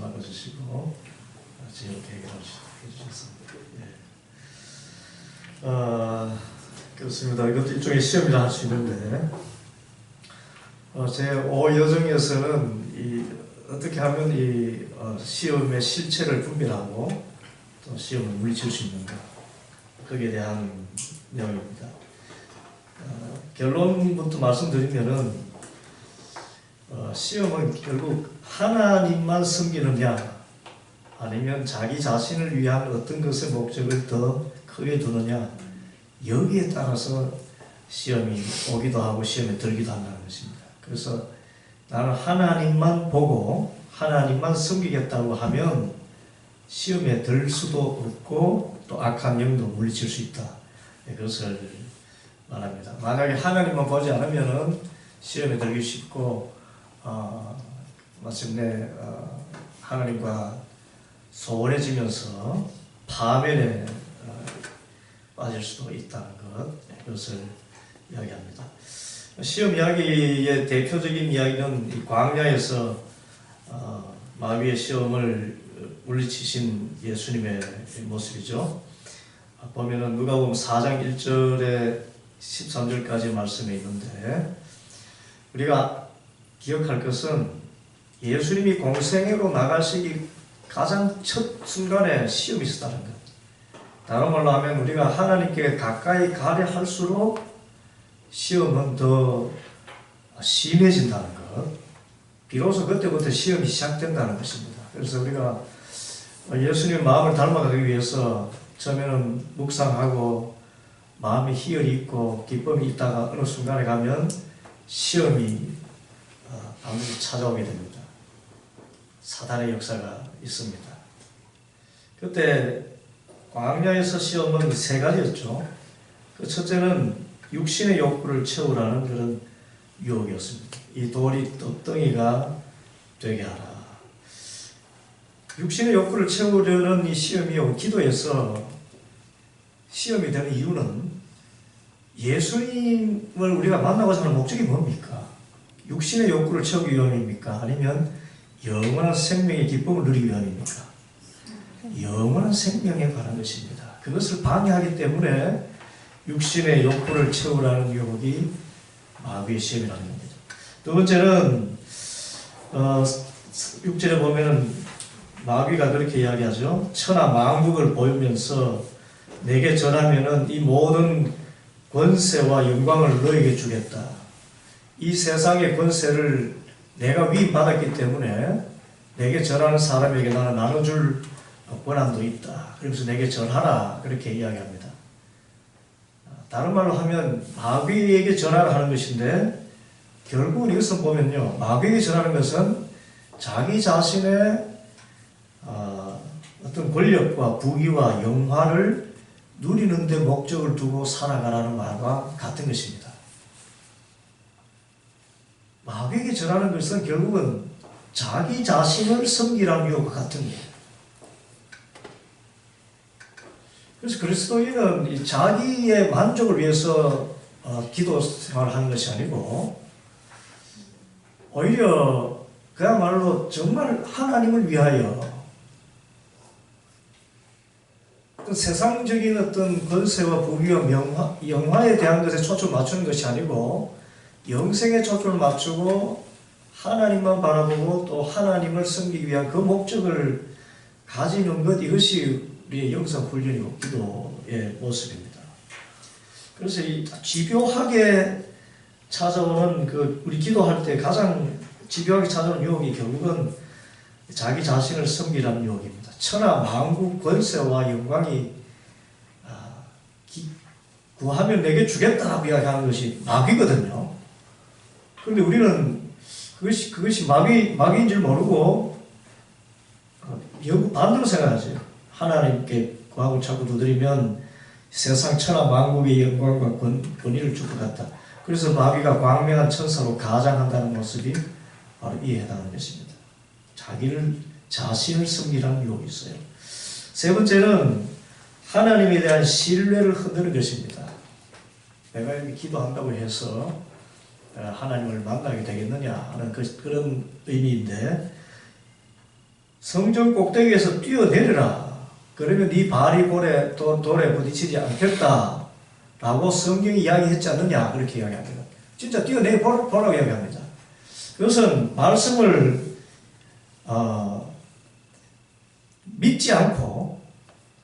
막아주시고 지역계획을 해주셨습니다. 그렇습니다. 이것도 일종의 시험이라 할 수 있는데 제 5여정에서는 어떻게 하면 이 시험의 실체를 분별하고 또 시험을 물리칠 수 있는가, 거기에 대한 내용입니다. 결론부터 말씀드리면은 시험은 결국 하나님만 섬기느냐 아니면 자기 자신을 위한 어떤 것의 목적을 더 크게 두느냐, 여기에 따라서 시험이 오기도 하고 시험에 들기도 한다는 것입니다. 그래서 나는 하나님만 보고 하나님만 섬기겠다고 하면 시험에 들 수도 없고 또 악한 영도 물리칠 수 있다, 그것을 말합니다. 만약에 하나님만 보지 않으면 시험에 들기 쉽고 마침내 하나님과 소원해지면서 파멸에 빠질 수도 있다는 것, 그것을 이야기합니다. 시험 이야기의 대표적인 이야기는 이 광야에서 마귀의 시험을 물리치신 예수님의 모습이죠. 보면은 누가복음 4장 1절에 13절까지 말씀에 있는데, 우리가 기억할 것은 예수님이 공생애로 나가시기 가장 첫 순간에 시험이 있었다는 것. 다른 말로 하면 우리가 하나님께 가까이 가려 할수록 시험은 더 심해진다는 것. 비로소 그때부터 시험이 시작된다는 것입니다. 그래서 우리가 예수님의 마음을 닮아가기 위해서 처음에는 묵상하고 마음에 희열이 있고 기쁨이 있다가 어느 순간에 가면 시험이 반드시 찾아오게 됩니다. 사단의 역사가 있습니다. 그때 광야에서 시험은 세 가지였죠. 그 첫째는 육신의 욕구를 채우라는 그런 유혹이었습니다. 이 돌이 떡덩이가 되게 하라. 육신의 욕구를 채우려는 이 시험이 기도에서 시험이 되는 이유는 예수님을 우리가 만나고자 하는 목적이 뭡니까? 육신의 욕구를 채우기 위함입니까? 아니면 영원한 생명의 기쁨을 누리기 위함입니까? 영원한 생명에 관한 것입니다. 그것을 방해하기 때문에 육신의 욕구를 채우라는 유혹이 마귀의 시험이라는 겁니다. 두 번째는 6절에 보면은 마귀가 그렇게 이야기하죠. 천하 만국을 보이면서 내게 절하면은 이 모든 권세와 영광을 너에게 주겠다. 이 세상의 권세를 내가 위임받았기 때문에 내게 절하는 사람에게 나는 나눠줄 권한도 있다. 그래서 내게 절하라. 그렇게 이야기합니다. 다른 말로 하면 마귀에게 절하라 하는 것인데, 결국은 이것을 보면요, 마귀에게 절하는 것은 자기 자신의 어떤 권력과 부귀와 영화를 누리는 데 목적을 두고 살아가라는 말과 같은 것입니다. 마귀에게 절하는 것은 결국은 자기 자신을 섬기라는 유혹과 같은 거예요. 그래서 그리스도인은 자기의 만족을 위해서 기도 생활을 하는 것이 아니고, 오히려 그야말로 정말 하나님을 위하여 어떤 세상적인 어떤 권세와 부귀와 영화에 대한 것에 초점을 맞추는 것이 아니고 영생에 초점을 맞추고 하나님만 바라보고 또 하나님을 섬기기 위한 그 목적을 가지는 것, 이것이 우리의 영성훈련이고 기도의 모습입니다. 그래서 이 집요하게 찾아오는 우리 기도할 때 가장 집요하게 찾아오는 유혹이 결국은 자기 자신을 섬기라는 유혹입니다. 천하 만국 권세와 영광이 구하면 내게 주겠다라고 이야기하는 것이 마귀거든요. 그런데 우리는 그것이 마귀인 줄 모르고 반대로 생각하죠. 하나님께 구하고 자꾸 두드리면 세상 천하 만국의 영광과 권위를 줄 것 같다. 그래서 마귀가 광명한 천사로 가장한다는 모습이 바로 이에 해당하는 것입니다. 자신을 섬기라는 유혹이 있어요. 세 번째는 하나님에 대한 신뢰를 흔드는 것입니다. 내가 이렇게 기도한다고 해서 하나님을 만나게 되겠느냐 하는 그런 의미인데, 성전 꼭대기에서 뛰어내려라. 그러면 네 발이 돌에 부딪히지 않겠다. 라고 성경이 이야기했지 않느냐. 그렇게 이야기합니다. 진짜 뛰어내보라고 이야기합니다. 그것은 말씀을 믿지 않고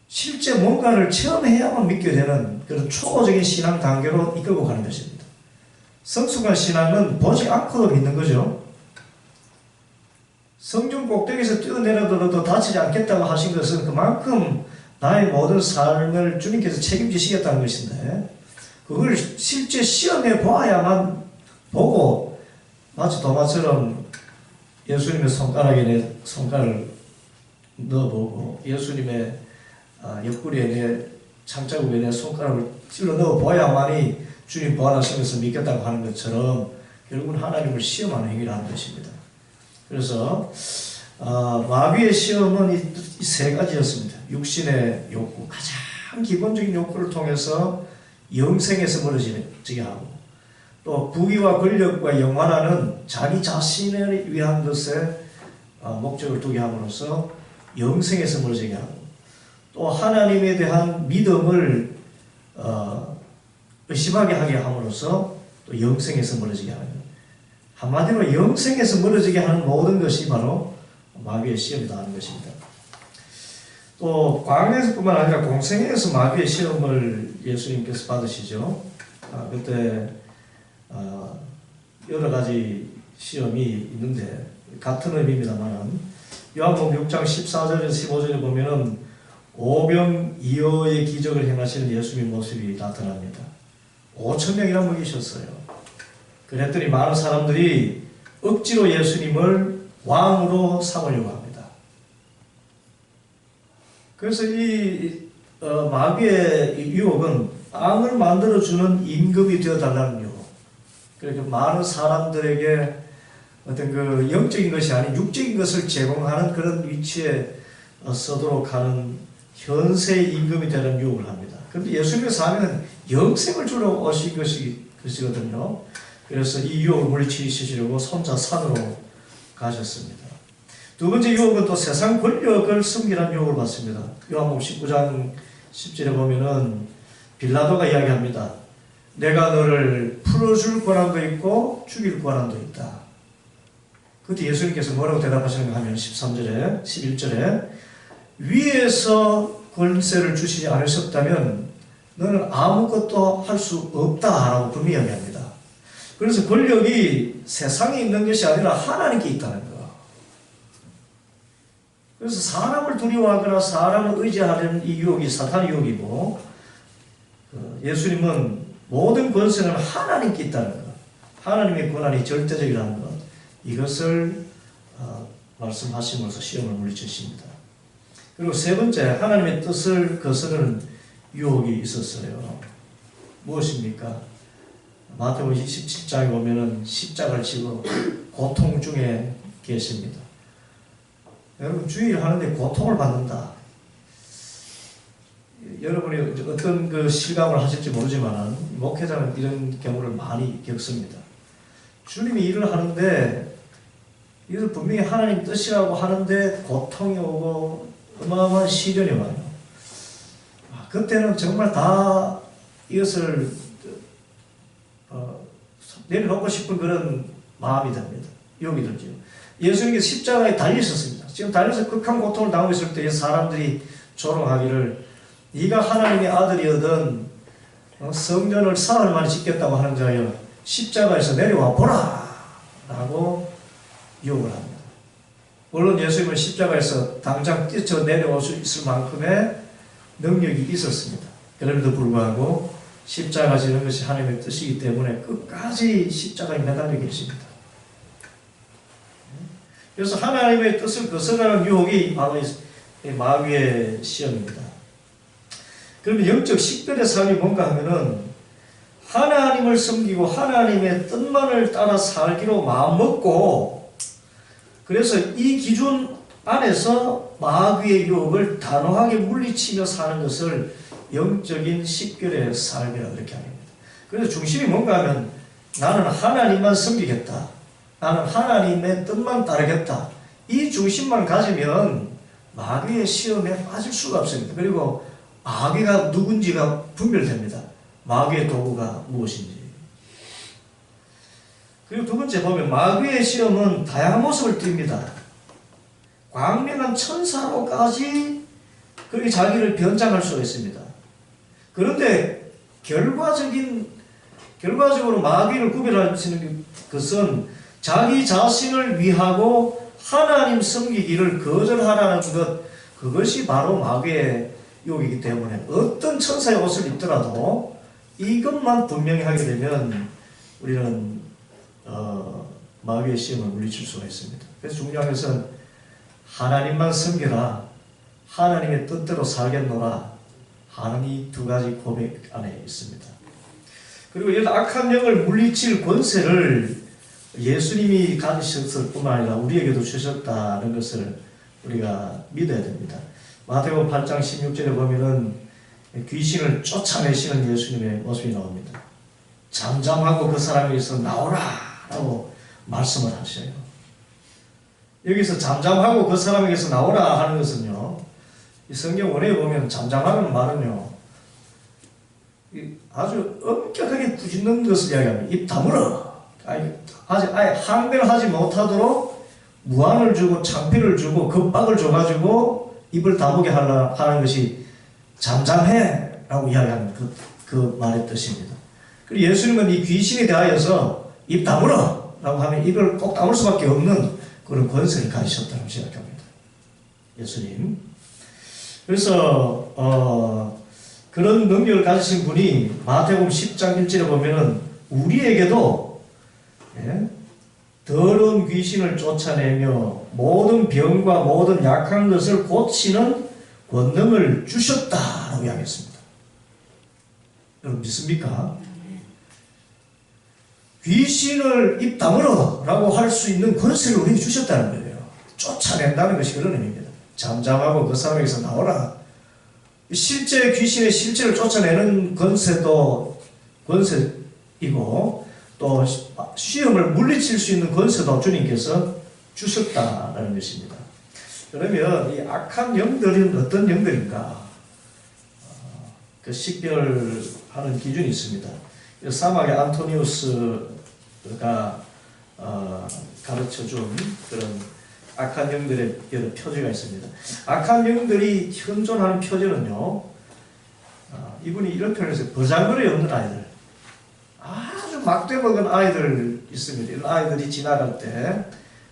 실제 뭔가를 체험해야만 믿게 되는 그런 초보적인 신앙 단계로 이끌고 가는 것입니다. 성숙한 신앙은 보지 않고도 믿는 거죠. 성전 꼭대기에서 뛰어내려도 다치지 않겠다고 하신 것은 그만큼 나의 모든 삶을 주님께서 책임지시겠다는 것인데, 그걸 실제 시험해 보아야만 보고, 마치 도마처럼 예수님의 손가락에 내 손가락을 넣어보고 예수님의 옆구리에 내 창자국에 내 손가락을 찔러 넣어보아야만이 주님 보완하신 것을 믿겠다고 하는 것처럼 결국은 하나님을 시험하는 행위를 하는 것입니다. 그래서 마귀의 시험은 이 세 가지였습니다. 육신의 욕구, 가장 기본적인 욕구를 통해서 영생에서 멀어지게 하고, 또 부귀와 권력과 영화라는 자기 자신을 위한 것에 목적을 두게 함으로써 영생에서 멀어지게 하고, 또 하나님에 대한 믿음을 의심하게 하게 함으로써 또 영생에서 멀어지게 하는, 한마디로 영생에서 멀어지게 하는 모든 것이 바로 마귀의 시험이다 하는 것입니다. 또 광야에서뿐만 아니라 공생에서 마귀의 시험을 예수님께서 받으시죠. 그때 여러 가지 시험이 있는데 같은 의미입니다만, 요한복음 6장 14절에서 15절에 보면은 오병이어의 기적을 행하시는 예수님의 모습이 나타납니다. 5,000명이나 먹이셨어요. 그랬더니 많은 사람들이 억지로 예수님을 왕으로 삼으려고 합니다. 그래서 이 마귀의 유혹은 빵을 만들어주는 임금이 되어달라는 유혹. 그러니까 많은 사람들에게 어떤 그 영적인 것이 아닌 육적인 것을 제공하는 그런 위치에 서도록 하는 현세의 임금이 되는 유혹을 합니다. 그런데 예수님의 사명은 영생을 주러 오신 것이거든요. 그래서 이 유혹을 물리치시려고 혼자 산으로 가셨습니다. 두 번째 유혹은 또 세상 권력을 숨기라는 유혹을 받습니다. 요한복음 19장 10절에 보면은 빌라도가 이야기합니다. 내가 너를 풀어줄 권한도 있고 죽일 권한도 있다. 그때 예수님께서 뭐라고 대답하시는가 하면 13절에 11절에 위에서 권세를 주시지 않으셨다면 너는 아무것도 할 수 없다라고 분명히 이야기합니다. 그래서 권력이 세상에 있는 것이 아니라 하나님께 있다는 거. 그래서 사람을 두려워하거나 사람을 의지하려는 이 유혹이 사탄의 유혹이고, 예수님은 모든 권세는 하나님께 있다는 것, 하나님의 권한이 절대적이라는 것, 이것을 말씀하심으로써 시험을 물리치십니다. 그리고 세 번째, 하나님의 뜻을 거스르는 유혹이 있었어요. 무엇입니까? 마태복음 27장에 보면은 십자가를 지고 고통 중에 계십니다. 여러분, 주의를 하는데 고통을 받는다. 여러분이 어떤 그 실감을 하실지 모르지만 목회자는 이런 경우를 많이 겪습니다. 주님이 일을 하는데 이것을 분명히 하나님 뜻이라고 하는데 고통이 오고 어마어마한 시련이 와요. 그때는 정말 다 이것을 내려놓고 싶은 그런 마음이 듭니다. 유혹이 들죠. 예수님께서 십자가에 달리셨습니다. 지금 달려서 극한 고통을 당하고 있을 때 사람들이 조롱하기를 네가 하나님의 아들이거든 성전을 사흘 만에 짓겠다고 하는 자여 십자가에서 내려와 보라 라고 유혹을 합니다. 물론 예수님은 십자가에서 당장 뛰쳐 내려올 수 있을 만큼의 능력이 있었습니다. 그럼에도 불구하고 십자가 지는 것이 하나님의 뜻이기 때문에 끝까지 십자가에 매달려 계십니다. 그래서 하나님의 뜻을 거스르는 유혹이 바로 마귀의 시험입니다. 그러면 영적 식별의 삶이 뭔가 하면은 하나님을 섬기고 하나님의 뜻만을 따라 살기로 마음먹고, 그래서 이 기준 안에서 마귀의 유혹을 단호하게 물리치며 사는 것을 영적인 식별의 삶이라고 그렇게 합니다. 그래서 중심이 뭔가 하면 나는 하나님만 섬기겠다. 나는 하나님의 뜻만 따르겠다. 이 중심만 가지면 마귀의 시험에 빠질 수가 없습니다. 그리고 마귀가 누군지가 분별됩니다. 마귀의 도구가 무엇인지. 그리고 두 번째 보면 마귀의 시험은 다양한 모습을 띱니다. 광명한 천사로까지 그렇게 자기를 변장할 수가 있습니다. 그런데 결과적으로 마귀를 구별하시는 것은 자기 자신을 위하고 하나님 섬기기를 거절하라는 것, 그것이 바로 마귀의 욕이기 때문에 어떤 천사의 옷을 입더라도 이것만 분명히 하게 되면 우리는 마귀의 시험을 물리칠 수가 있습니다. 그래서 중요한 것은 하나님만 섬겨라, 하나님의 뜻대로 살겠노라 하는 이 두 가지 고백 안에 있습니다. 그리고 이 악한 영을 물리칠 권세를 예수님이 가지셨을 뿐만 아니라 우리에게도 주셨다는 것을 우리가 믿어야 됩니다. 마태복음 8장 16절에 보면은 귀신을 쫓아내시는 예수님의 모습이 나옵니다. 잠잠하고 그 사람에게서 나오라 라고 말씀을 하셔요. 여기서 잠잠하고 그 사람에게서 나오라 하는 것은요, 이 성경 원어에 보면 잠잠하는 말은요, 아주 엄격하게 꾸짖는 것을 이야기합니다. 입 다물어. 아예 항변을 하지 못하도록 무안을 주고 창피를 주고 겁박을 줘가지고 입을 다무게 하는 것이 잠잠해 라고 이야기하는 그 말의 뜻입니다. 그리고 예수님은 이 귀신에 대하여서 입 다물어 라고 하면 입을 꼭 다물 수밖에 없는 그런 권세를 가지셨다고 생각합니다. 예수님. 그래서 그런 능력을 가지신 분이 마태복음 10장 1절에 보면은 우리에게도 더러운 귀신을 쫓아내며 모든 병과 모든 약한 것을 고치는 권능을 주셨다라고 이야기했습니다. 여러분 믿습니까? 귀신을 입 다물어 라고 할 수 있는 권세를 우리에게 주셨다는 거예요. 쫓아낸다는 것이 그런 의미입니다. 잠잠하고 그 사람에게서 나오라. 실제 귀신의 실체를 쫓아내는 권세도 권세이고 또 시험을 물리칠 수 있는 권세도 주님께서 주셨다는 것입니다. 그러면 이 악한 영들은 어떤 영들인가? 그 식별하는 기준이 있습니다. 사막의 안토니우스가 가르쳐준 그런 악한 영들의 여러 표제가 있습니다. 악한 영들이 현존하는 표제는요, 이분이 이런 표현을 했어요. 버장거리 없는 아이들, 아주 막대 먹은 아이들 있습니다. 이런 아이들이 지나갈 때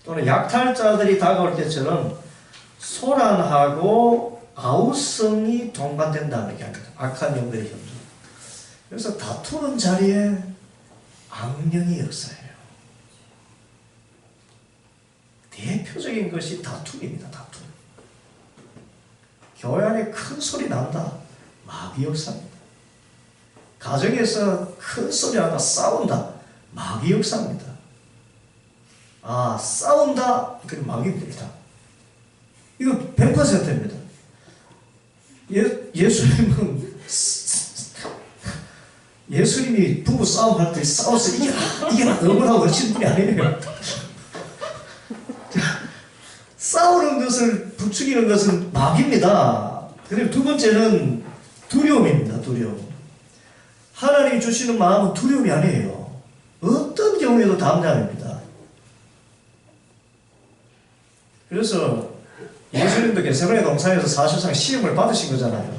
또는 약탈자들이 다가올 때처럼 소란하고 아우성이 동반된다는 얘기합니다. 악한 영들의 현존. 그래서 다투는 자리에 악령이 역사해요. 대표적인 것이 다툼입니다. 다툼. 교회 안에 큰 소리 난다. 마귀 역사입니다. 가정에서 큰 소리 난다. 싸운다. 마귀 역사입니다. 싸운다. 그게 마귀입니다. 이거 100%입니다. 예수님이 부부 싸움할 때 싸워서 이게 너무나 어려운 분이 아니에요. 싸우는 것을 부추기는 것은 마귀입니다. 그리고 두 번째는 두려움입니다. 두려움. 하나님이 주시는 마음은 두려움이 아니에요. 어떤 경우에도 담담입니다. 그래서 예수님도 겟세마네 동산에서 사실상 시험을 받으신 거잖아요.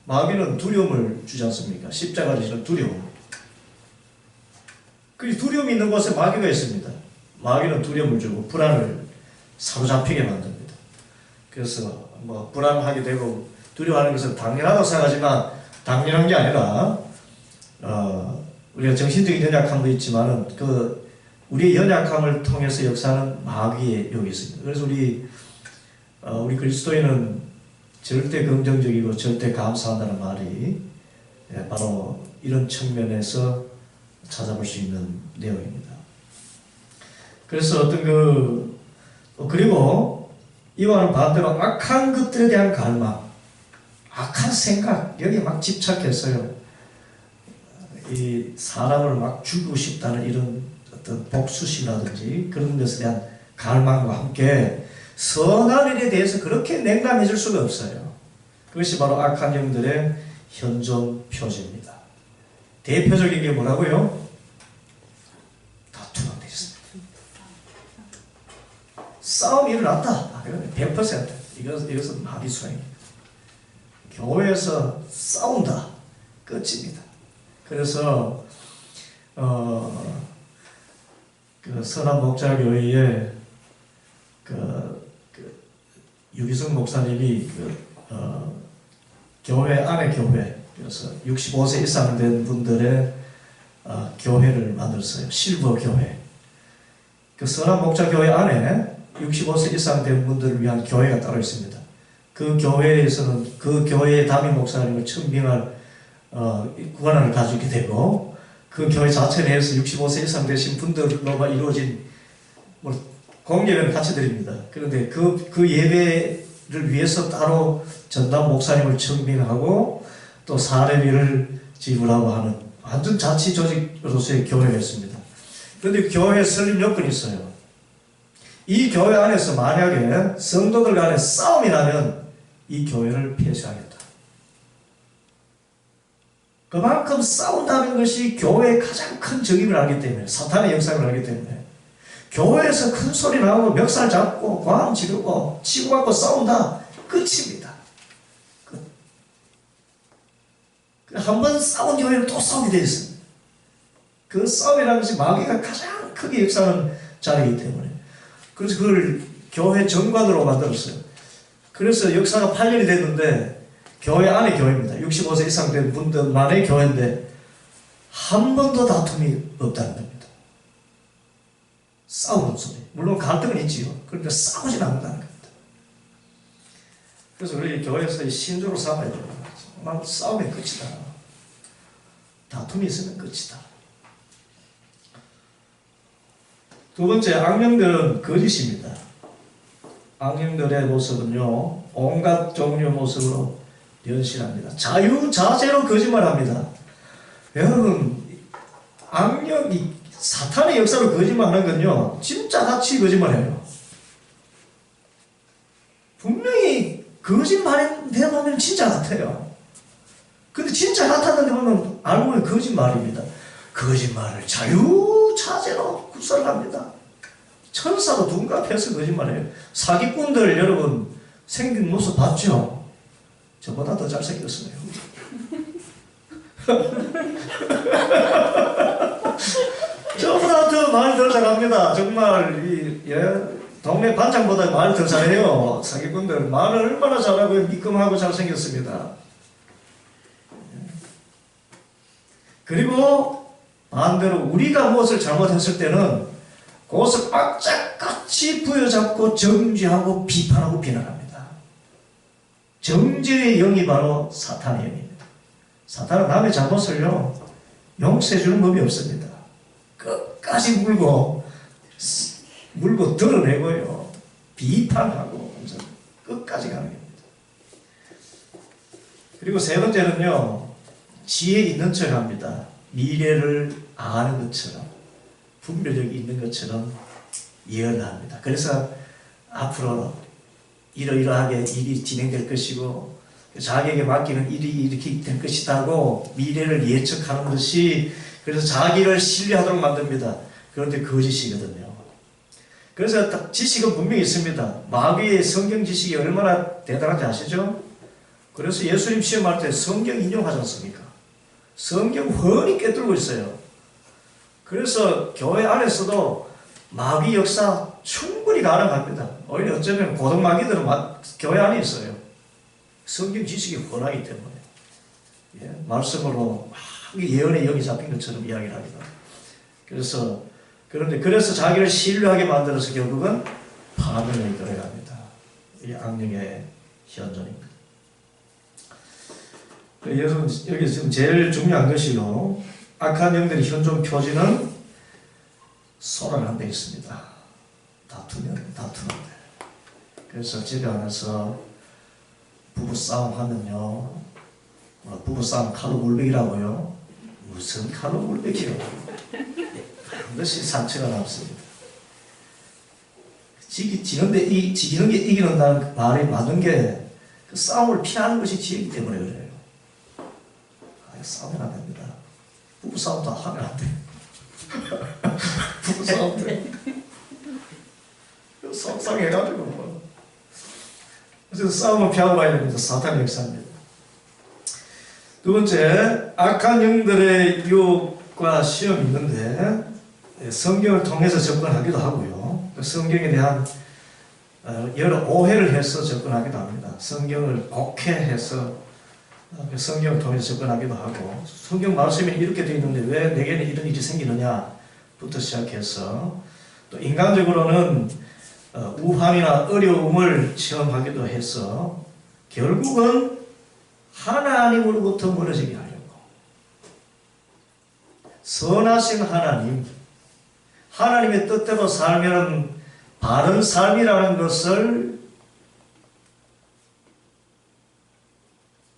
마귀는 두려움을 주지 않습니까? 십자가 지시는 두려움. 그 두려움이 있는 곳에 마귀가 있습니다. 마귀는 두려움을 주고 불안을 사로잡히게 만듭니다. 그래서 불안하게 되고 두려워하는 것은 당연하다고 생각하지만 당연한 게 아니라 우리가 정신적인 연약함도 있지만은 우리의 연약함을 통해서 역사하는 마귀의 욕이 있습니다. 그래서 우리 그리스도인은 절대 긍정적이고 절대 감사한다는 말이 바로 이런 측면에서 찾아볼 수 있는 내용입니다. 그래서 그리고 이와는 반대로 악한 것들에 대한 갈망, 악한 생각, 여기에 막 집착해서요, 이 사람을 막 죽이고 싶다는 이런 어떤 복수심이라든지 그런 것에 대한 갈망과 함께 선한 일에 대해서 그렇게 냉담해질 수가 없어요. 그것이 바로 악한 영들의 현존 표지입니다. 대표적인 게 뭐라고요? 다투는 데 있습니다. 싸움이 일어났다. 100%. 이것은 마비수행입니다. 교회에서 싸운다. 끝입니다. 그래서 그 선한 목자교회에 유기성 목사님이 교회 안에 교회, 그래서 65세 이상 된 분들의 교회를 만들었어요. 실버 교회. 그 선한 목자 교회 안에 65세 이상 된 분들을 위한 교회가 따로 있습니다. 그 교회에서는 그 교회의 담임 목사님을 청빙할 권한을 가지게 되고, 그 교회 자체 내에서 65세 이상 되신 분들로만 이루어진 공예를 같이 드립니다. 그런데 그 예배를 위해서 따로 전담 목사님을 청빙하고 또 사례비를 지불하고 하는 완전 자치 조직으로서의 교회가 있습니다. 그런데 교회 설립 요건이 있어요. 이 교회 안에서 만약에 성도들 간에 싸움이 나면 이 교회를 폐쇄하겠다. 그만큼 싸운다는 것이 교회의 가장 큰 적임을 알기 때문에, 사탄의 역사를 알기 때문에, 교회에서 큰 소리 나고 멱살 잡고 고함 지르고 치고받고 싸운다. 끝입니다. 끝. 한번 싸운 교회는 또 싸우게 되어 있습니다. 그 싸움이라는 것이 마귀가 가장 크게 역사하는 자리이기 때문에, 그래서 그걸 교회 정관으로 만들었어요. 그래서 역사가 8년이 됐는데 교회 안에 교회입니다. 65세 이상 된 분들만의 교회인데 한 번도 다툼이 없다는 겁니다. 싸우는 소리. 물론 갈등은 있지요. 그러니까 싸우진 않는다는 겁니다. 그래서 우리 교회에서 신조로 삼아야 됩니다. 정말 싸움의 끝이다. 다툼이 있으면 끝이다. 두 번째, 악령들은 거짓입니다. 악령들의 모습은요, 온갖 종류 모습으로 변신합니다. 자유자재로 거짓말합니다. 여러분, 악령이 사탄의 역사로 거짓말하는 건요, 진짜 같이 거짓말해요. 분명히 거짓말인데 보면 진짜 같아요. 근데 진짜 같았는데 보면 알고 보면 거짓말입니다. 거짓말을 자유자재로 구설합니다. 천사도 둔갑해서 거짓말해요. 사기꾼들 여러분 생긴 모습 봤죠? 저보다 더 잘생겼어요. 저보다 더 말 더 잘합니다. 정말 동네 반장보다 말 더 잘해요. 사기꾼들 말을 얼마나 잘하고 미끈하고 잘생겼습니다. 그리고 반대로 우리가 무엇을 잘못했을 때는 그것을 악착같이 부여잡고 정죄하고 비판하고 비난합니다. 정죄의 영이 바로 사탄의 영입니다. 사탄은 남의 잘못을요 용서해주는 법이 없습니다. 끝까지 물고 드러내고요 비판하고 끝까지 가는 겁니다. 그리고 세 번째는요, 지혜 있는 척 합니다. 미래를 아는 것처럼, 분별력이 있는 것처럼 예언합니다. 그래서 앞으로 이러이러하게 일이 진행될 것이고 자기에게 맡기는 일이 이렇게 될 것이라고 미래를 예측하는 것이, 그래서 자기를 신뢰하도록 만듭니다. 그런데 거짓이거든요. 그래서 지식은 분명히 있습니다. 마귀의 성경 지식이 얼마나 대단한지 아시죠? 그래서 예수님 시험할 때 성경 인용하지 않습니까? 성경 훤히 꿰뚫고 있어요. 그래서 교회 안에서도 마귀 역사 충분히 가능합니다. 오히려 어쩌면 고등마귀들은 교회 안에 있어요. 성경 지식이 훤하기 때문에 말씀으로 막 예언의 영이 잡힌 것처럼 이야기를 합니다. 그래서 자기를 신뢰하게 만들어서 결국은 파멸에 들어갑니다. 이 악령의 현존입니다. 여러분, 여기 지금 제일 중요한 것이요, 악한 영들의 현존 표지는 손을 한 대 있습니다. 다투는데. 그래서 집에 안에서 부부싸움 하면요, 부부싸움 칼로 물베기라고요. 무슨 칼로 물베기요? 반드시 상처가 남습니다. 지기는 게 이기는다는 말이 맞는 게 그 싸움을 피하는 것이 지혜이기 때문에 그래요. 싸우면 안 됩니다. 부부 싸움도 하면 안 돼. 부부 싸움 돼. 속상해가지고 뭐. 그래서 싸움을 피하고 가야 됩니다. 사탄의 역사입니다. 두 번째, 악한 영들의 유혹과 시험이 있는데 성경을 통해서 접근하기도 하고요. 성경에 대한 여러 오해를 해서 접근하기도 합니다. 성경을 곡해해서 성경을 통해서 접근하기도 하고, 성경 말씀이 이렇게 되어 있는데 왜 내게는 이런 일이 생기느냐부터 시작해서, 또 인간적으로는 우환이나 어려움을 체험하기도 해서 결국은 하나님으로부터 멀어지게 하려고, 선하신 하나님의 뜻대로 살면 바른 삶이라는 것을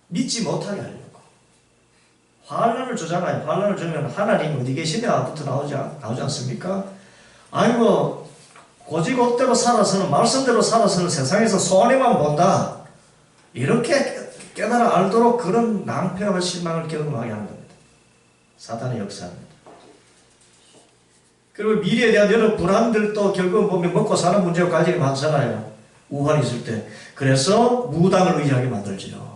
믿지 못하게 하려고 환난을 주잖아요. 환난을 주면 하나님 어디 계시냐부터 나오지 않습니까? 아이고 고지고대로 살아서는, 말씀대로 살아서는 세상에서 손해만 본다, 이렇게 깨달아 알도록 그런 낭패와 실망을 경험하게 하는 겁니다. 사탄의 역사입니다. 그리고 미래에 대한 여러 불안들도 결국 보면 먹고 사는 문제와 관련이 많잖아요. 우환이 있을 때. 그래서 무당을 의지하게 만들지요.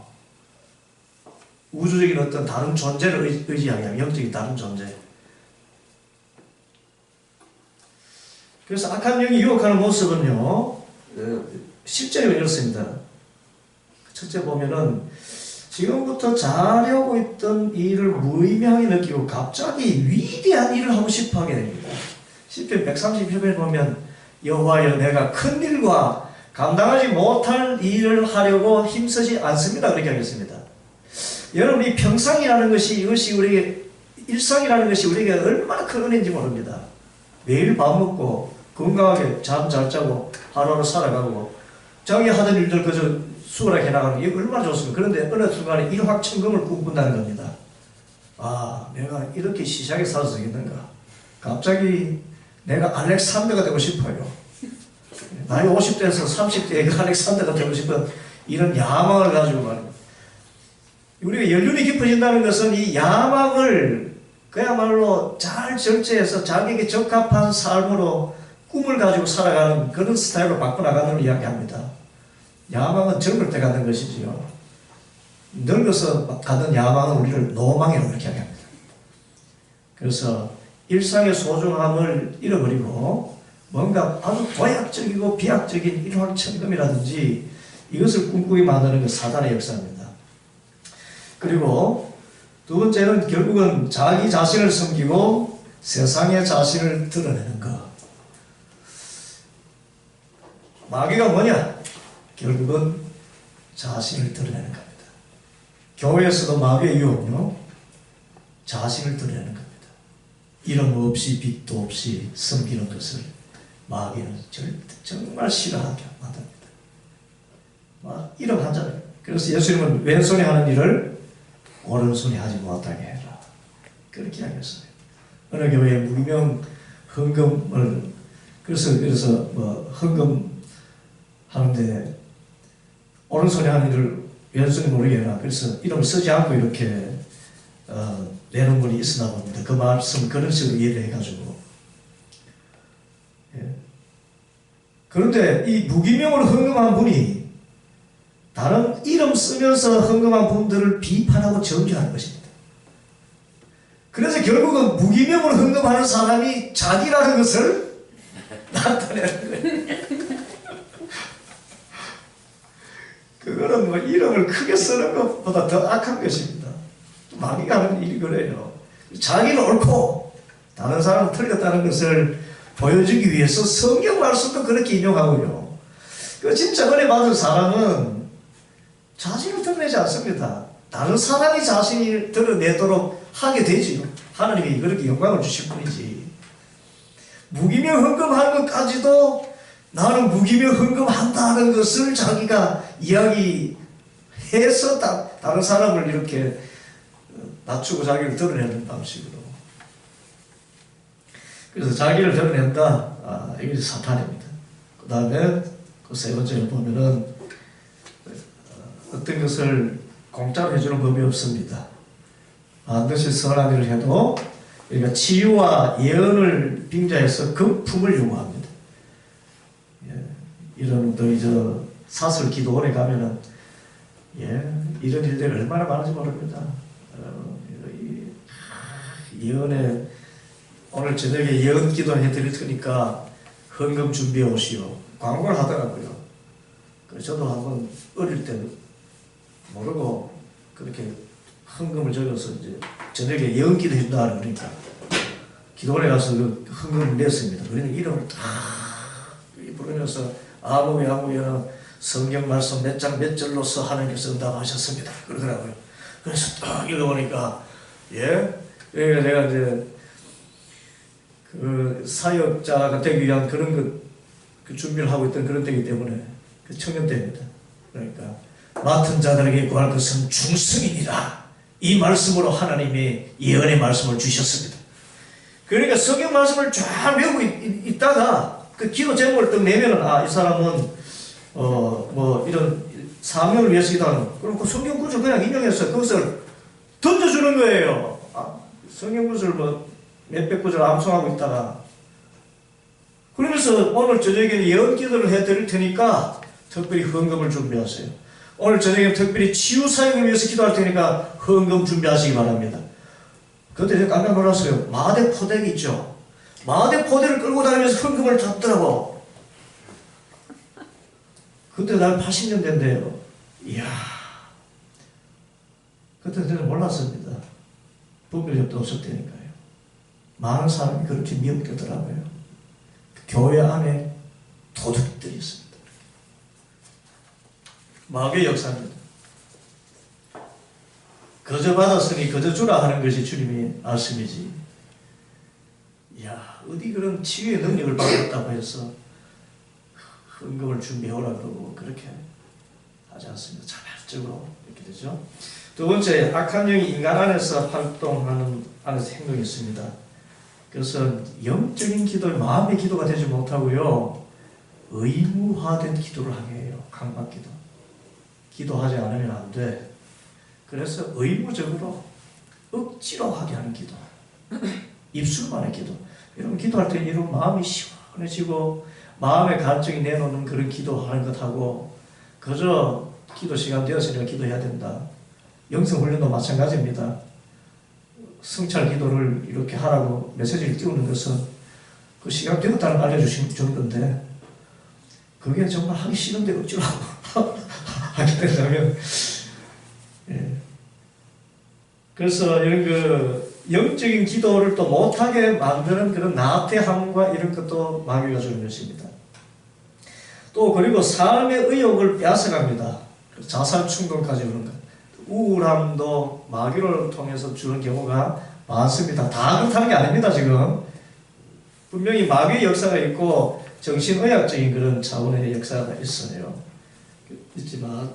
우주적인 어떤 다른 존재를 의지하게 하면, 영적인 다른 존재. 그래서 악한 영이 유혹하는 모습은요, 실제로 이렇습니다. 첫째 보면은 지금부터 잘하고 있던 일을 무의미하게 느끼고 갑자기 위대한 일을 하고 싶어 하게 됩니다. 시편 131편에 보면 여호와여 내가 큰 일과 감당하지 못할 일을 하려고 힘쓰지 않습니다, 그렇게 하겠습니다. 여러분, 이 평상이라는 것이, 이것이 우리에게, 일상이라는 것이 우리에게 얼마나 큰 은혜인지 모릅니다. 매일 밥 먹고 건강하게 잠 잘 자고 하루하루 살아가고 자기 하던 일들 그저 수월하게 나가는 게 얼마나 좋습니까? 그런데 어느 순간에 일확천금을 꿈꾼다는 겁니다. 아, 내가 이렇게 시장에 살아서 되겠는가? 갑자기 내가 알렉산더가 되고 싶어요. 나이 50대에서 30대에 알렉산더가 되고 싶은 이런 야망을 가지고 말입니다. 우리가 연륜이 깊어진다는 것은 이 야망을 그야말로 잘 절제해서 자기에게 적합한 삶으로 꿈을 가지고 살아가는 그런 스타일로 바꿔나가는 걸 이야기합니다. 야망은 젊을 때 갖는 것이지요. 늙어서 갖는 야망은 우리를 노망이라고 그렇게 이야기합니다. 그래서 일상의 소중함을 잃어버리고 뭔가 아주 도약적이고 비약적인 일확천금이라든지 이것을 꿈꾸게 만드는 게 사단의 역사입니다. 그리고 두 번째는 결국은 자기 자신을 숨기고 세상의 자신을 드러내는 것. 마귀가 뭐냐? 결국은 자신을 드러내는 겁니다. 교회에서도 마귀의 유혹은요, 자신을 드러내는 겁니다. 이름 없이 빚도 없이 숨기는 것을 마귀는 정말 싫어하게 만듭니다. 막 이름 하잖아요. 그래서 예수님은 왼손이 하는 일을 오른손이 하지 못하게 해라, 그렇게 하겠어요. 어느 교회에 무기명 헌금을 그래서 뭐 헌금 하는데 오른손이 하는 일을 왼손이 모르게 해라. 그래서 이름을 쓰지 않고 이렇게 내는 분이 있으나 봅니다. 그 말씀 그런 식으로 이해를 해가지고. 예. 그런데 이 무기명으로 헌금한 분이 다른 이름 쓰면서 헌금한 분들을 비판하고 정죄하는 것입니다. 그래서 결국은 무기명으로 헌금하는 사람이 자기라는 것을 나타내는 거예요. 그거는 뭐 이름을 크게 쓰는 것보다 더 악한 것입니다. 마귀가 하는 일이 그래요. 자기는 옳고 다른 사람은 틀렸다는 것을 보여주기 위해서 성경 말씀도 그렇게 인용하고요. 그 진짜 은혜 받은 사람은 자신을 드러내지 않습니다. 다른 사람이 자신을 드러내도록 하게 되지요. 하나님이 그렇게 영광을 주실 뿐이지. 무기명 헌금하는 것까지도 나는 무기명 헌금한다는 것을 자기가 이야기해서 다른 사람을 이렇게 낮추고 자기를 드러내는 방식으로. 그래서 자기를 드러낸다. 이게 사탄입니다. 그 다음에 그 세 번째를 보면은 어떤 것을 공짜로 해주는 법이 없습니다. 반드시 선한 일을 해도 그러니까 치유와 예언을 빙자해서 금품을 요구합니다. 예, 이런 저 사설 기도원에 가면은 이런 일들이 얼마나 많은지 모릅니다. 예언에 오늘 저녁에 예언 기도 해드릴 테니까 헌금 준비해 오시오. 광고를 하더라고요. 그래서 저도 한번 어릴 때 모르고 그렇게 헌금을 적어서 이제 저녁에 예언 기도 해준다 그러니까 기도원에 가서 그 헌금을 냈습니다. 그러니까 이름을 딱 부르면서 아무에는 성경 말씀 몇 장 몇 절로서 하나님께서 응답하셨습니다. 그러더라고요. 그래서 딱 읽어보니까 그러니까 내가 이제 그 사역자가 되기 위한 그런 그 준비를 하고 있던 그런 때이기 때문에 그 청년 때입니다. 그러니까 맡은 자들에게 구할 것은 중승이니라. 이 말씀으로 하나님이 예언의 말씀을 주셨습니다. 그러니까 성경 말씀을 쫙 외우고 있다가 그 기도 제목을 딱 내면은 이 사람은 뭐 이런 사명을 위해서 기도하는 그럼 그 성경 구절 그냥 인용해서 그것을 던져주는 거예요. 성경 구절 뭐 몇백 구절 암송하고 있다가 그러면서 오늘 저녁에 예언 기도를 해드릴 테니까 특별히 헌금을 준비하세요. 오늘 저녁에 특별히 치유 사역을 위해서 기도할 테니까 헌금 준비하시기 바랍니다. 그때 제가 깜짝 놀랐어요. 마대 포대기 있죠. 마대 포대를 끌고 다니면서 헌금을 잡더라고. 그때 난 80년대인데요. 이야. 그때 저는 몰랐습니다. 분별력도 없었다니까요. 많은 사람이 그렇게 미혹되더라고요. 교회 안에 도둑들이 있습니다. 마귀의 역사입니다. 거저 받았으니 거저 주라 하는 것이 주님의 말씀이지. 이야, 어디 그런 치유의 능력을 받았다고 해서 헌금을 준비해오라 그러고 그렇게 하지 않습니다. 자발적으로 이렇게 되죠. 두 번째, 악한 영이 인간 안에서 활동하는 안에서 행동이 있습니다. 그것은 영적인 기도의 마음의 기도가 되지 못하고요. 의무화된 기도를 하게 해요. 강박기도. 기도하지 않으면 안 돼. 그래서 의무적으로 억지로 하게 하는 기도. 입술만의 기도. 여러분 기도할 때 이런 마음이 시원해지고 마음의 감정이 내놓는 그런 기도하는 것하고 그저 기도 시간 되었으니까 기도해야 된다. 영성훈련도 마찬가지입니다. 성찰 기도를 이렇게 하라고 메시지를 띄우는 것은 그 시간 되었다는 걸 알려주는 건데 그게 정말 하기 싫은데 억지로 하게 된다면 그래서 이런 그 영적인 기도를 또 못하게 만드는 그런 나태함과 이런 것도 마귀가 주는 것입니다. 또 그리고 삶의 의욕을 빼앗아갑니다. 자살 충동까지 오는 것. 우울함도 마귀를 통해서 주는 경우가 많습니다. 다 그렇다는 게 아닙니다. 지금 분명히 마귀의 역사가 있고 정신의학적인 그런 차원의 역사가 있어요. 있지만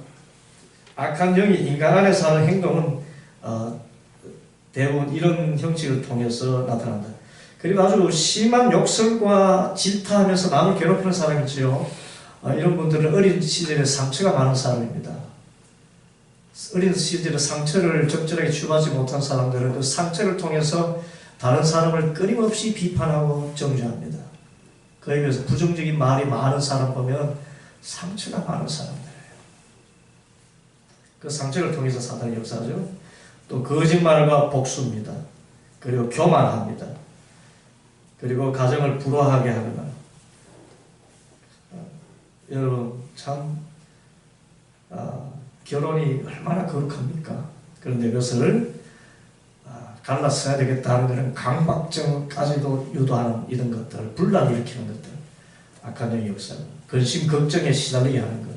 악한 영이 인간 안에서 하는 행동은 대부분 이런 형식을 통해서 나타난다. 그리고 아주 심한 욕설과 질타하면서 남을 괴롭히는 사람이지요. 이런 분들은 어린 시절에 상처가 많은 사람입니다. 어린 시절에 상처를 적절하게 치유하지 못한 사람들은 그 상처를 통해서 다른 사람을 끊임없이 비판하고 정죄합니다. 그에 비해서 부정적인 말이 많은 사람 보면 상처가 많은 사람들이에요. 그 상처를 통해서 사단이 역사하죠. 또 거짓말과 복수입니다. 그리고 교만합니다. 그리고 가정을 불화하게 하거나 여러분 참 결혼이 얼마나 거룩합니까? 그런데 그것을 갈라서야 되겠다 하는 것은 강박증까지도 유도하는 이런 것들, 분란을 일으키는 것들, 악한 영의 역사, 근심 걱정에 시달리게 하는 것,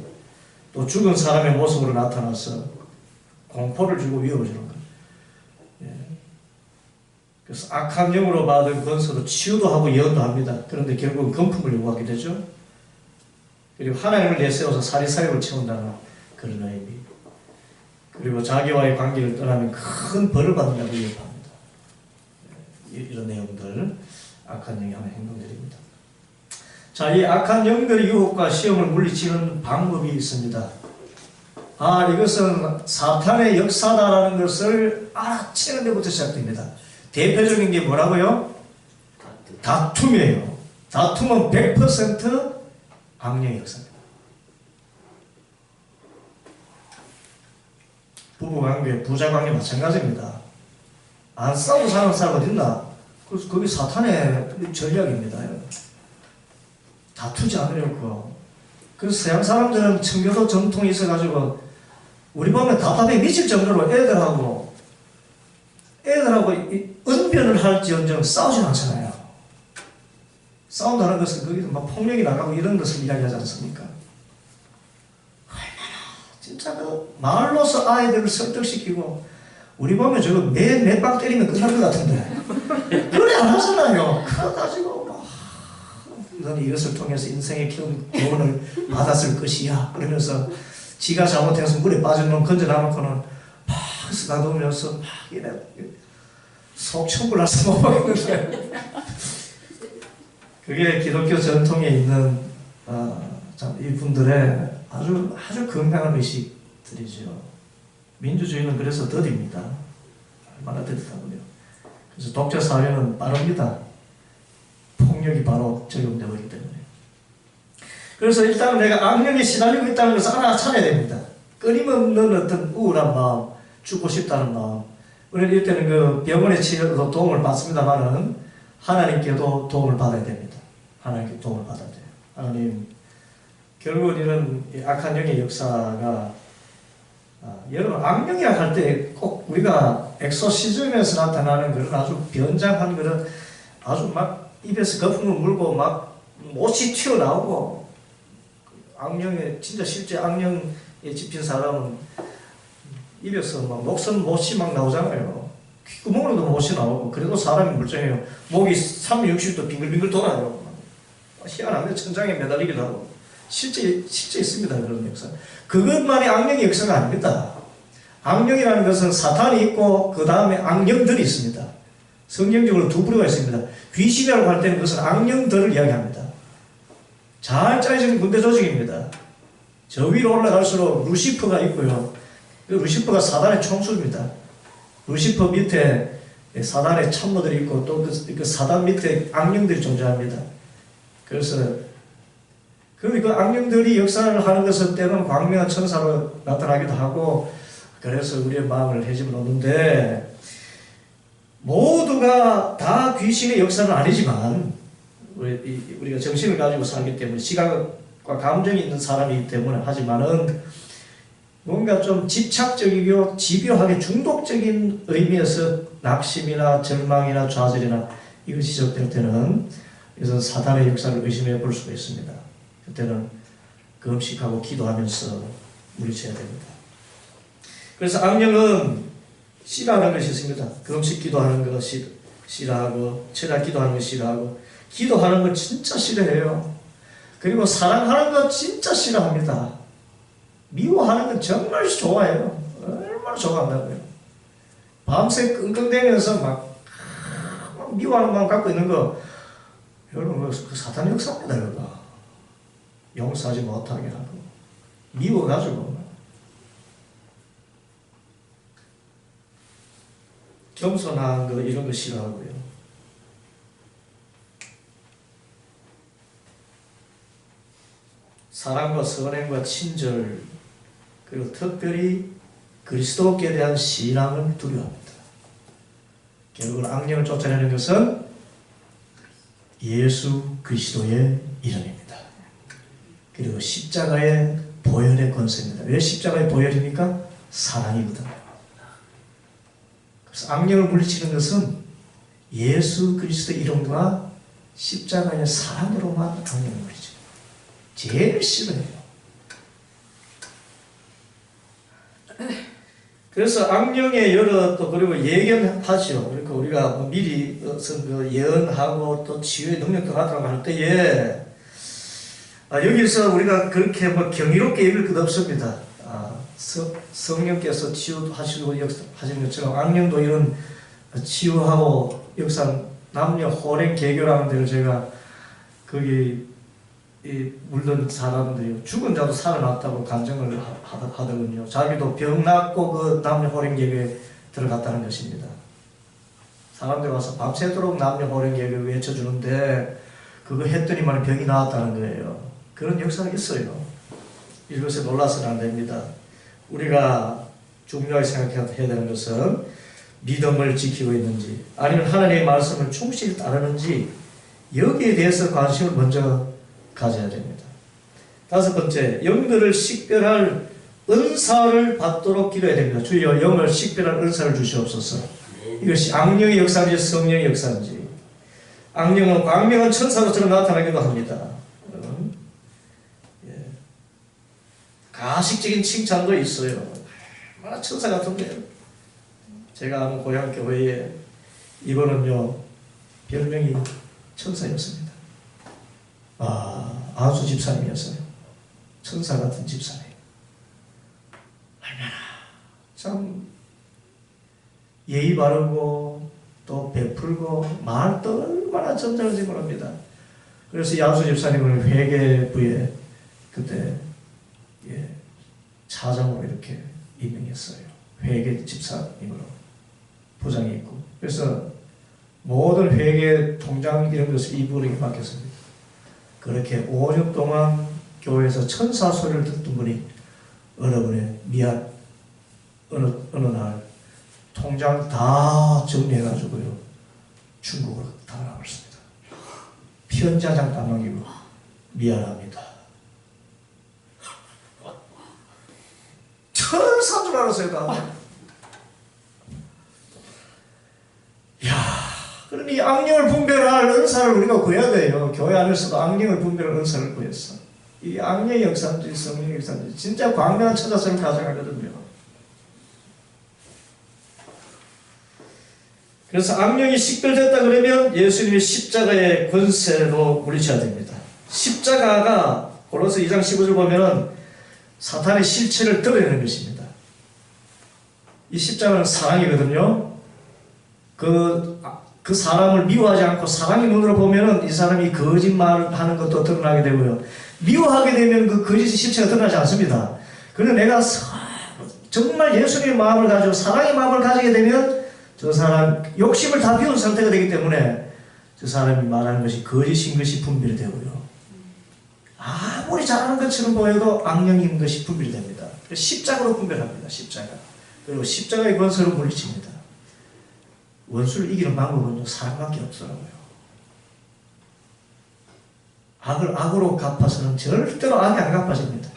또 죽은 사람의 모습으로 나타나서 공포를 주고 위협을 주는 것. 그래서 악한 영으로 받은 권세로 치유도 하고 예언도 합니다. 그런데 결국은 금품을 요구하게 되죠. 그리고 하나님을 내세워서 사리사욕을 채운다는 그런 의미. 그리고 자기와의 관계를 떠나면 큰 벌을 받는다고 위협합니다. 이런 내용들, 악한 영이 하는 행동들입니다. 자, 이 악한 영들의 유혹과 시험을 물리치는 방법이 있습니다. 이것은 사탄의 역사다라는 것을 알아채는 데부터 시작됩니다. 대표적인 게 뭐라고요? 다툼이에요. 다툼은 100% 악령의 역사입니다. 부부관계, 부자관계 마찬가지입니다. 안 싸우고 사는 사람 어딨나? 그래서 그게 사탄의 전략입니다. 다투지 않으려고. 그래서 서양 사람들은 청교도 전통이 있어가지고 우리 보면 답답해 미칠 정도로 애들하고 언변을 할지언정 싸우지 않잖아요. 싸운다는 것은 거기서 막 폭력이 나가고 이런 것을 이야기하지 않습니까? 얼마나 진짜 그 말로서 아이들을 설득시키고 우리 보면 저거 몇 방 때리면 끝날 것 같은데 그래 안 하잖아요. 그래가지고 막 너는 이것을 통해서 인생의 교훈을 받았을 것이야 그러면서 지가 잘못해서 물에 빠진 놈 건져놔놓고는 막 쓰다듬으면서 막 이래 속 천불 나서 못 먹는데 그게 기독교 전통에 있는 이분들의 아주 건강한 의식들이죠. 민주주의는 그래서 더딥니다. 얼마나 더디다고요. 그래서 독재 사회는 빠릅니다. 폭력이 바로 적용되어 있기 때문에. 그래서 일단 내가 악령에 시달리고 있다는 것을 알아차려야 됩니다. 끊임없는 어떤 우울한 마음, 죽고 싶다는 마음. 우리는 이때는 그 병원의 치료도 도움을 받습니다만은 하나님께도 도움을 받아야 됩니다. 하나님께 도움을 받아야 돼요. 하나님, 결국은 이런 악한 영의 역사가 여러분 악령이라 할 때 꼭 우리가 엑소시즘에서 나타나는 그런 아주 변장한 그런 아주 막 입에서 거품을 물고 막 못이 튀어나오고 악령에 진짜 실제 악령에 집힌 사람은 입에서 막 목선 못이 막 나오잖아요. 귓구멍으로도 못이 나오고 그래도 사람이 멀쩡해요. 목이 360도 빙글빙글 돌아요. 희한한데 천장에 매달리기도 하고 실제 있습니다. 그런 역사. 그것만이 악령의 역사가 아닙니다. 악령이라는 것은 사탄이 있고 그 다음에 악령들이 있습니다. 성경적으로 두 부류가 있습니다. 귀신이라고 할 때는 그것은 악령들을 이야기합니다. 잘 짜여진 군대 조직입니다. 저 위로 올라갈수록 루시퍼가 있고요. 그 루시퍼가 사단의 총수입니다. 루시퍼 밑에 사단의 참모들이 있고 또 그 사단 밑에 악령들이 존재합니다. 그래서 그 악령들이 역사를 하는 것은 때로는 광명한 천사로 나타나기도 하고 그래서 우리의 마음을 헤집어 놓는데 모두가 다 귀신의 역사는 아니지만 우리가 정신을 가지고 살기 때문에 시각과 감정이 있는 사람이기 때문에 하지만은 뭔가 좀 집착적이고 집요하게 중독적인 의미에서 낙심이나 절망이나 좌절이나 이것이 시작될 때는 그래서 사단의 역사를 의심해 볼 수가 있습니다. 그때는 금식하고 기도하면서 물리쳐야 됩니다. 그래서 악령은 싫어하는 것이 있습니다. 금식 기도하는 거 싫어하고 철야 기도하는 거 싫어하고 기도하는 거 진짜 싫어해요. 그리고 사랑하는 거 진짜 싫어합니다. 미워하는 건 정말 좋아해요. 얼마나 좋아한다고요. 밤새 끙끙대면서 막 미워하는 마음 갖고 있는 거 여러분 그 사탄의 역사입니다. 여러분. 용서하지 못하게 하고 미워가지고 겸손한 거 이런 거 싫어하고요. 사랑과 선행과 친절 그리고 특별히 그리스도께 대한 신앙을 두려워합니다. 결국 악령을 쫓아내는 것은 예수 그리스도의 이름입니다. 그리고 십자가의 보혈의 권세입니다. 왜 십자가의 보혈입니까? 사랑이거든요. 그래서 악령을 물리치는 것은 예수 그리스도의 이름과 십자가의 사랑으로만 악령을 물리치죠. 제일 싫어해요. 그래서 악령의 여러 또 그리고 예견하죠. 그러니까 우리가 미리 그 예언하고 또 치유의 능력도 나타나고 할 때에 여기서 우리가 그렇게 경이롭게 읽을 것 없습니다. 성령께서 치유하시고 하시는 것처럼 악령도 이런 치유하고 역사 남녀 호랭 개교라는 데를 제가 거기 물론 사람들이 죽은 자도 살아났다고 간증을 하더군요. 자기도 병 낫고 그 남녀 호랭개교에 들어갔다는 것입니다. 사람들 와서 밤새도록 남녀 호랭개교 외쳐주는데 그거 했더니만 병이 나았다는 거예요. 그런 역사가 있어요. 이것에 놀라서는 안 됩니다. 우리가 중요하게 생각해야 되는 것은 믿음을 지키고 있는지 아니면 하나님의 말씀을 충실히 따르는지 여기에 대해서 관심을 먼저 가져야 됩니다. 다섯 번째, 영들을 식별할 은사를 받도록 기도해야 됩니다. 주여 영을 식별할 은사를 주시옵소서. 이것이 악령의 역사인지 성령의 역사인지. 악령은 광명한 천사로처럼 나타나기도 합니다. 가식적인 칭찬도 있어요. 얼마나 천사 같은데요. 제가 아는 고향 교회에 이번은요 별명이 천사였습니다. 아주 집사님이었어요. 천사 같은 집사님. 얼마나 참 예의 바르고 또 베풀고 말도 얼마나 점잖은지 모릅니다. 그래서 야수 집사님을 회계부에 그때 차장으로 이렇게 임명했어요. 회계 집사님으로 부장이 있고. 그래서 모든 회계 통장 이런 것을 이분에게 맡겼습니다. 그렇게 5년 동안 교회에서 천사 소리를 듣던 분이 어느 날 통장 다 정리해가지고요 중국으로 다 나갔습니다. 편지 한 장 딱 남기고 미안합니다. 천사인 줄 알았어요. 다. 그러니 악령을 분별할 은사를 우리가 구해야 돼요. 교회 안에서도 악령을 분별할 은사를 구했어. 이 악령의 역사인지 성령의 역사인지 진짜 광명한 천사성을 가져가거든요. 그래서 악령이 식별됐다 그러면 예수님의 십자가의 권세로 물리쳐야 됩니다. 십자가가 고로새 2장 15절 보면 사탄의 실체를 드러내는 것입니다. 이 십자가는 사랑이거든요. 그 사람을 미워하지 않고 사랑의 눈으로 보면은 이 사람이 거짓말을 하는 것도 드러나게 되고요. 미워하게 되면 그 거짓의 실체가 드러나지 않습니다. 그런데 내가 정말 예수님의 마음을 가지고 사랑의 마음을 가지게 되면 저 사람 욕심을 다 비운 상태가 되기 때문에 저 사람이 말하는 것이 거짓인 것이 분별이 되고요. 아무리 잘하는 것처럼 보여도 악령인 것이 분별이 됩니다. 십자가로 분별합니다. 십자가. 그리고 십자가의 권세로 물리칩니다. 원수를 이기는 방법은 사랑밖에 없더라고요. 악을 악으로 갚아서는 절대로 악이 안 갚아집니다.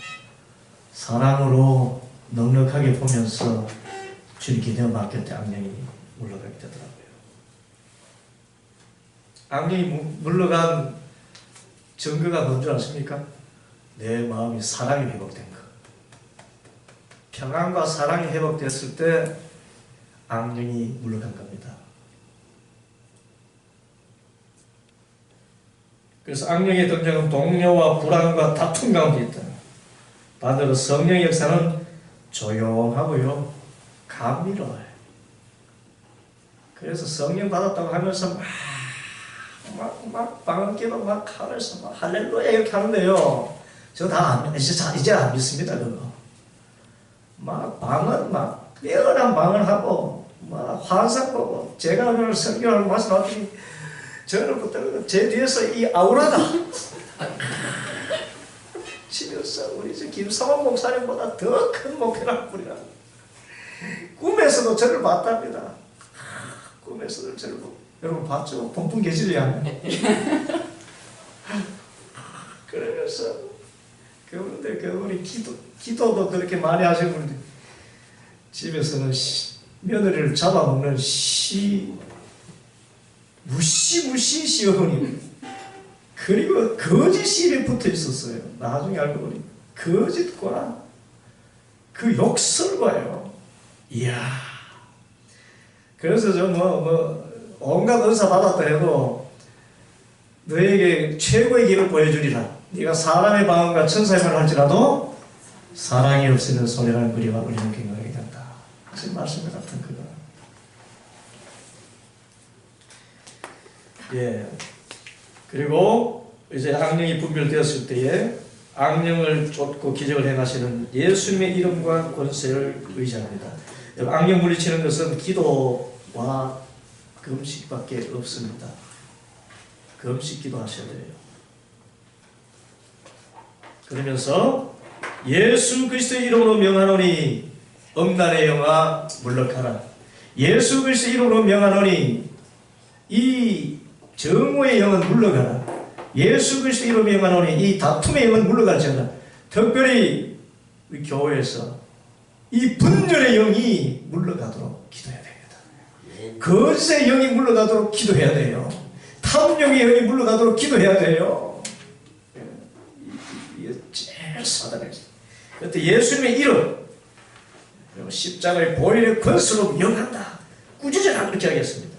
사랑으로 넉넉하게 보면서 주님 기대어 맡길 때 악령이 물러가게 되더라고요. 악령이 물러간 증거가 뭔지 아십니까? 내 마음이 사랑이 회복된 것. 평안과 사랑이 회복됐을 때 악령이 물러간 겁니다. 그래서 악령의 등장은 동료와 불안과 다툼 가운데 있다. 반대로 성령의 역사는 조용하고요 감미로워요. 그래서 성령 받았다고 하면서 막 방언기도 막 하면서 막 할렐루야 이렇게 하는데요. 저 다 이제 안 믿습니다. 그거. 막 방언 막 뛰어난 방언하고 막 환상 보고 제가 오늘 설교를 말씀하더니 저는 그때 제 뒤에서 이 아우라가 집에서 우리 김성원 목사님보다 더 큰 목회를 뿌리라. 꿈에서도 저를 봤답니다. 꿈에서도 저를 보고 여러분 봤죠? 본분 계시지 않나요? 그러면서 그분이 기도도 그렇게 많이 하시는 분인데 집에서는 며느리를 잡아먹는 무시무시 시어머니 그리고 거짓이 입에 붙어 있었어요. 나중에 알고 보니 거짓과 그 욕설과요. 이야. 그래서 저 온갖 은사 받았다 해도 너에게 최고의 길을 보여주리라. 네가 사람의 방언과 천사의 말을 할지라도 사랑이 없으면 소리라는 그리와 우리는 경험하게 된다. 하신 말씀 같은 그거. 예. 그리고 이제 악령이 분별되었을 때에 악령을 쫓고 기적을 행하시는 예수님의 이름과 권세를 의지합니다. 악령 물리치는 것은 기도와 금식밖에 없습니다. 금식 기도하셔야 돼요. 그러면서 예수 그리스도의 이름으로 명하노니 음란의 영아 물러가라. 예수 그리스도의 이름으로 명하노니 이 정오의 영은 물러가라. 예수 그리스도의 이름으로 명하노니 이 다툼의 영은 물러가지않아. 특별히 우리 교회에서 이 분열의 영이 물러가도록 기도해야 됩니다. 거짓의 영이 물러가도록 기도해야 돼요. 탐욕의 영이 물러가도록 기도해야 돼요. 이게 제일 사단의 그때 예수님의 이름 십자가의 보혈의 권세로 명한다. 꾸짖어라 그렇게 하겠습니다.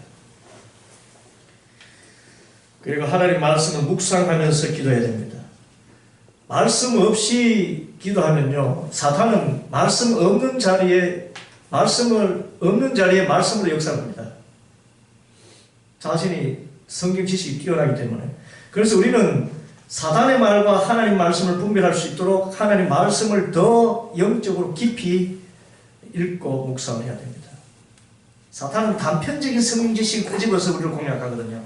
그리고 하나님 말씀을 묵상하면서 기도해야 됩니다. 말씀 없이 기도하면요, 사탄은 말씀 없는 자리에 말씀으로 역사합니다. 자신이 성경 지식이 뛰어나기 때문에. 그래서 우리는 사탄의 말과 하나님 말씀을 분별할 수 있도록 하나님 말씀을 더 영적으로 깊이 읽고 묵상을 해야 됩니다. 사탄은 단편적인 성경 지식을 끄집어서 우리를 공략하거든요.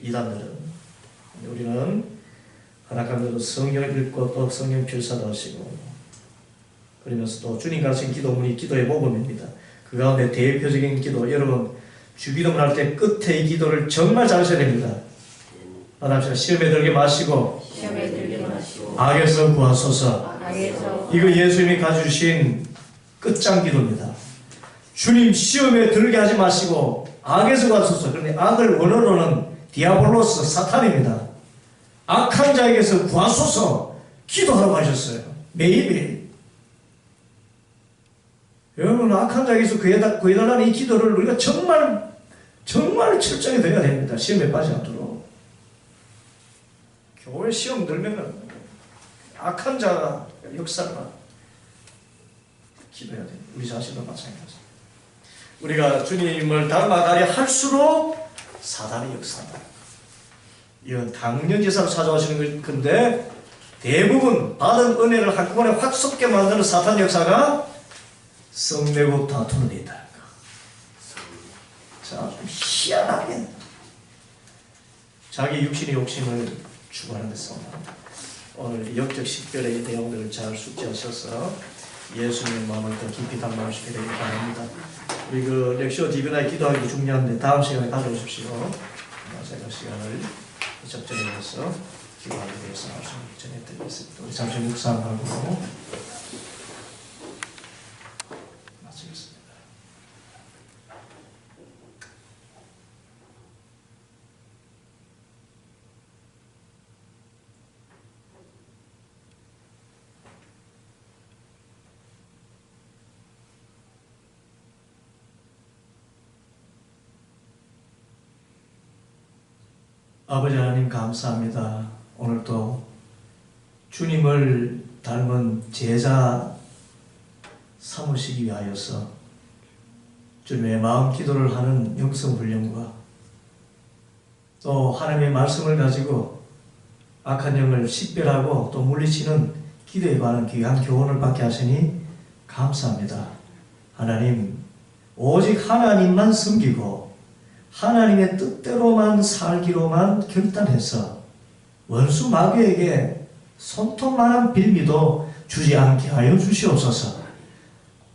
이단들은. 우리는 하나님께로 성경을 읽고 또 성경 필사도 하시고, 그러면서 또 주님 가르친 기도문이 기도의 모범입니다. 그 가운데 대표적인 기도, 여러분 주기도문 할 때 끝에 이 기도를 정말 잘 하셔야 됩니다. 하나님 시험에 들게 마시고 악에서 구하소서. 이거 예수님이 가져주신 끝장 기도입니다. 주님 시험에 들게 하지 마시고 악에서 구하소서. 그런데 악을 원어로는 디아볼로스, 사탄입니다. 악한 자에게서 구하소서 기도하라고 하셨어요. 매일매일. 여러분 악한 자에게서 구해달라는 이 기도를 우리가 정말 철저히 드려야 됩니다. 시험에 빠지지 않도록. 교회 시험 들면 악한 자가 역사가 기도해야 됩니다. 우리 자신도 마찬가지입니다. 우리가 주님을 닮아가려 할수록 사단의 역사다. 이건 당연지사로 찾아오시는 건데, 대부분 받은 은혜를 한꺼번에 확 쏟게 만드는 사탄 역사가 성내고 다투는 데 있다. 자, 좀 희한하게 자기 육신의 욕심을 추구하는 데서 오늘 역적 식별의 내용들을 잘 숙지하셔서 예수님의 마음을 더 깊이 담아오시게 되길 바랍니다. 우리 그 렉시오 디비나의 기도하기도 중요한데 다음 시간에 가져오십시오. 제가 시간을 적절히 해서 기도하기 위해서 전해드리겠습니다. 우리 잠시 묵상하고 마치겠습니다. 아버지 하나님 감사합니다. 오늘도 주님을 닮은 제자 삼으시기 위하여서 주님의 마음 기도를 하는 영성훈련과 또 하나님의 말씀을 가지고 악한 영을 식별하고 또 물리치는 기도에 관한 귀한 교훈을 받게 하시니 감사합니다. 하나님, 오직 하나님만 섬기고 하나님의 뜻대로만 살기로만 결단해서 원수 마귀에게 손톱만한 빌미도 주지 않게 하여 주시옵소서.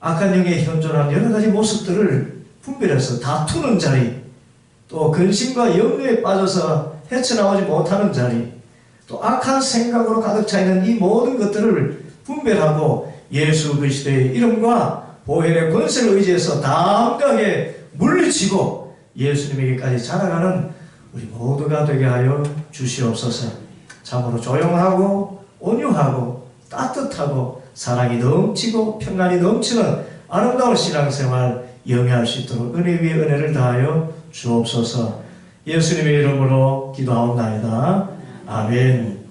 악한 영에 현존한 여러가지 모습들을 분별해서 다투는 자리, 또 근심과 염려에 빠져서 헤쳐나오지 못하는 자리, 또 악한 생각으로 가득 차있는 이 모든 것들을 분별하고 예수 그리스도의 이름과 보혈의 권세를 의지해서 담대하게 물리치고 예수님에게까지 자라가는 우리 모두가 되게 하여 주시옵소서. 참으로 조용하고 온유하고 따뜻하고 사랑이 넘치고 평안이 넘치는 아름다운 신앙생활 영위할 수 있도록 은혜 위에 은혜를 다하여 주옵소서. 예수님의 이름으로 기도하옵나이다. 아멘.